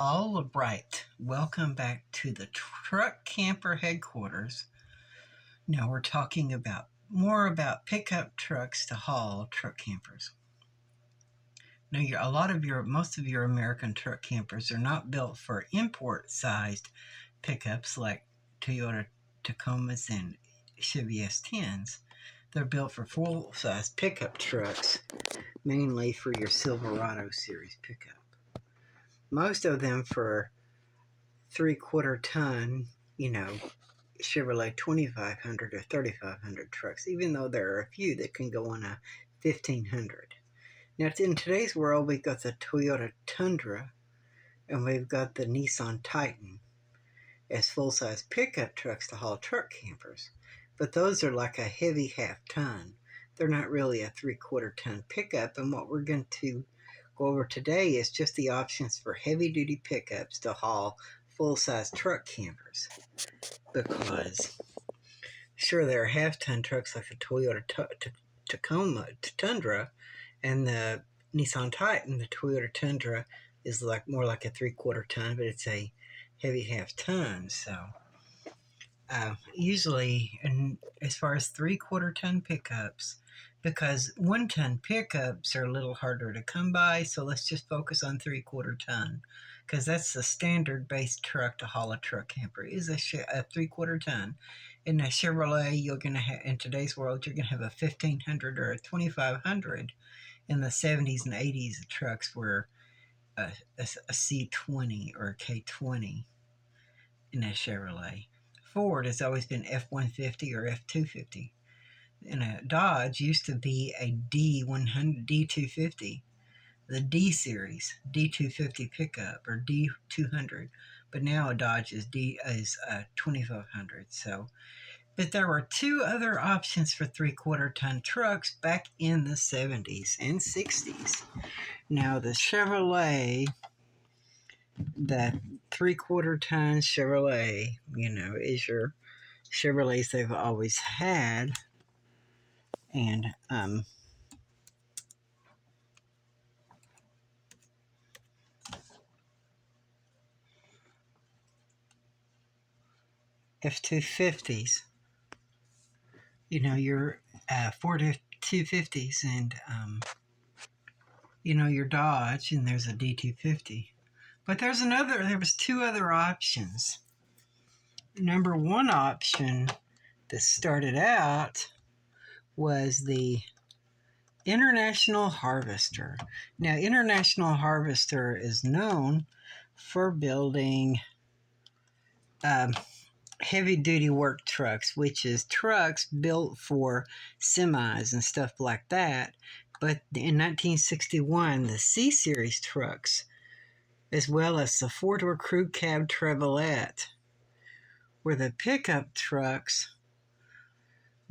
All right, welcome back to the Truck Camper headquarters. Now we're talking about more about pickup trucks to haul truck campers. Now, most of your American truck campers are not built for import-sized pickups like Toyota Tacomas and Chevy S10s. They're built for full-size pickup trucks, mainly for your Silverado series pickup. Most of them for 3/4 ton, Chevrolet 2500 or 3500 trucks, even though there are a few that can go on a 1500. Now, in today's world, we've got the Toyota Tundra and we've got the Nissan Titan as full-size pickup trucks to haul truck campers. But those are like a heavy half-ton. They're not really a 3/4 ton pickup, and what we're going to go over today is just the options for heavy-duty pickups to haul full-size truck campers. Because, sure, there are half-ton trucks like the Toyota Tacoma Tundra and the Nissan Titan. The Toyota Tundra is more like a 3/4 ton, but it's a heavy half-ton. So, usually, and as far as 3/4 ton pickups, because 1-ton pickups are a little harder to come by, so let's just focus on 3/4 ton, because that's the standard base truck to haul a truck camper is a 3/4 ton. In a Chevrolet, in today's world, you're gonna have a 1500 or a 2500. In the 70s and 80s, the trucks were a C20 or a K20 in a Chevrolet. Ford has always been F-150 or F-250. And a Dodge used to be a D100, D250, the D series, D250 pickup or D200. But now a Dodge is 2500. But there were two other options for 3/4 ton trucks back in the 70s and 60s. Now the Chevrolet, the 3/4 ton Chevrolet, is your Chevrolets they've always had. And F-250s, your Ford F-250s, and your Dodge, and there's a D250. But there was two other options. Number one option that started out was the International Harvester. Now, International Harvester is known for building heavy-duty work trucks, which is trucks built for semis and stuff like that. But in 1961, the C-Series trucks, as well as the four-door crew cab Chevrolet, were the pickup trucks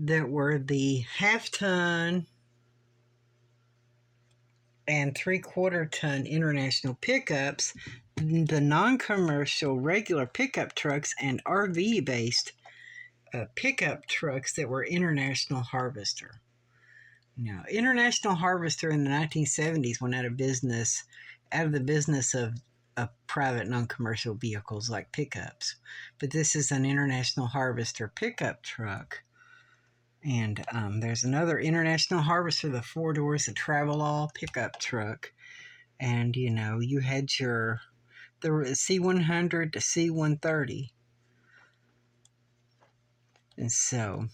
that were the half-ton and 3/4 ton international pickups, the non-commercial regular pickup trucks, and RV-based pickup trucks that were International Harvester. Now, International Harvester in the 1970s went out of the business of private non-commercial vehicles like pickups. But this is an International Harvester pickup truck. And there's another International Harvester, the 4 doors, the Travelall pickup truck. And, you had the C100 to C130. And so,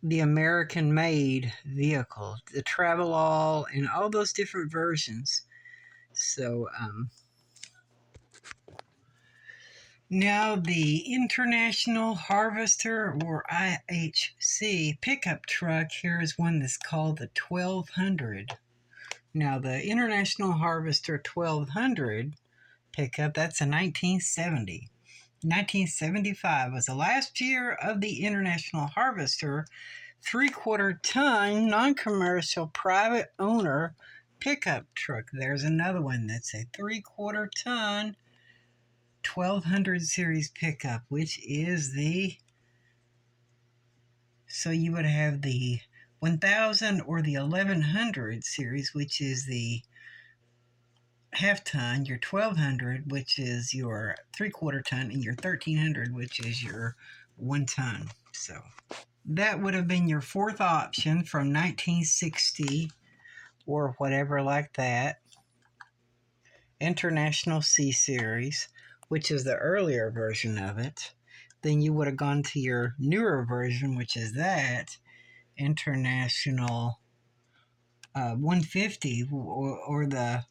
the American-made vehicle, the Travelall, and all those different versions. So, now the International Harvester, or IHC, pickup truck, here is one that's called the 1200. Now, the International Harvester 1200 pickup, that's a 1970. 1975 was the last year of the International Harvester 3/4 ton non-commercial private owner pickup truck. There's another one that's a 3/4 ton 1200 series pickup, which is so you would have the 1000 or the 1100 series, which is the half ton, your 1200, which is your 3/4 ton, and your 1300, which is your 1 ton. So that would have been your fourth option from 1960 or whatever like that. International C Series, which is the earlier version of it. Then you would have gone to your newer version, which is that International 150 or the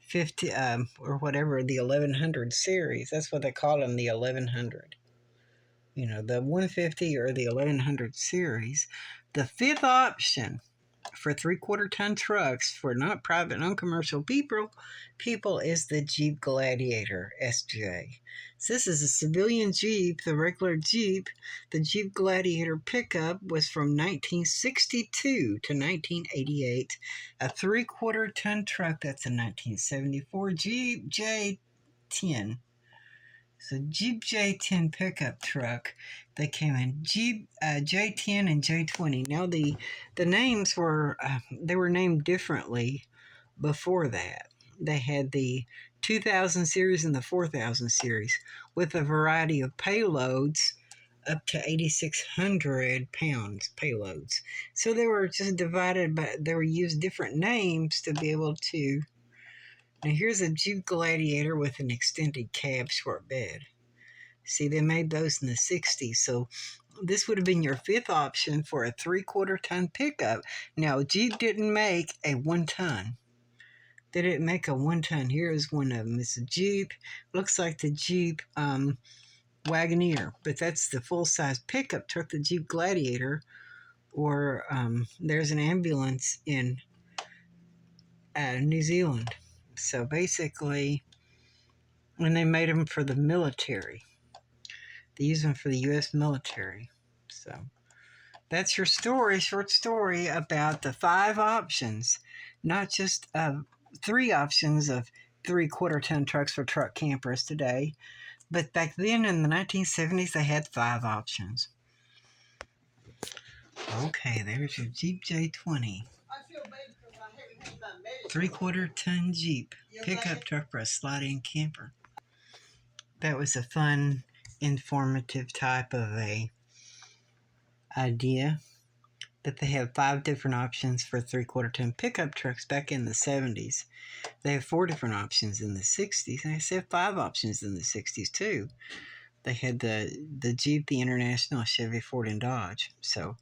50 or whatever, the 1100 series. That's what they call them, the 1100. The 150 or the 1100 series. The fifth option for 3/4 ton trucks for not private, non-commercial people is the Jeep Gladiator SJ. So this is a civilian Jeep, the regular Jeep. The Jeep Gladiator pickup was from 1962 to 1988. A 3/4 ton truck, that's a 1974 Jeep J10. So Jeep J10 pickup truck. They came in Jeep J10 and J20. Now the names were they were named differently before that. They had the 2000 series and the 4000 series with a variety of payloads up to 8,600 pounds payloads. So they were just divided, but they were used different names to be able to. Now here's a Jeep Gladiator with an extended cab short bed. See, they made those in the 60s. So this would have been your fifth option for a 3/4 ton pickup. Now, Jeep didn't make a 1 ton. They didn't make a 1 ton. Here is one of them. It's a Jeep. Looks like the Jeep Wagoneer, but that's the full-size pickup truck, the Jeep Gladiator. Or there's an ambulance in New Zealand. So basically, when they made them for the military, they use them for the U.S. military. So that's your story, short story about the 5 options, not just 3 options of 3/4 ton trucks for truck campers today, but back then in the 1970s, they had 5 options. Okay, there's your Jeep J20. 3/4 ton Jeep pickup truck for a slide-in camper. That was a fun, informative type of a idea that they have 5 different options for 3/4 ton pickup trucks back in the 70s. They have 4 different options in the 60s, and they have 5 options in the 60s too. They had the Jeep, the International, Chevy, Ford, and Dodge. So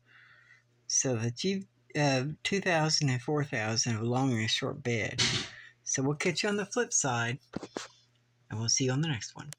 the Jeep 2000 and 4000 have a long and a short bed. So we'll catch you on the flip side, and we'll see you on the next one.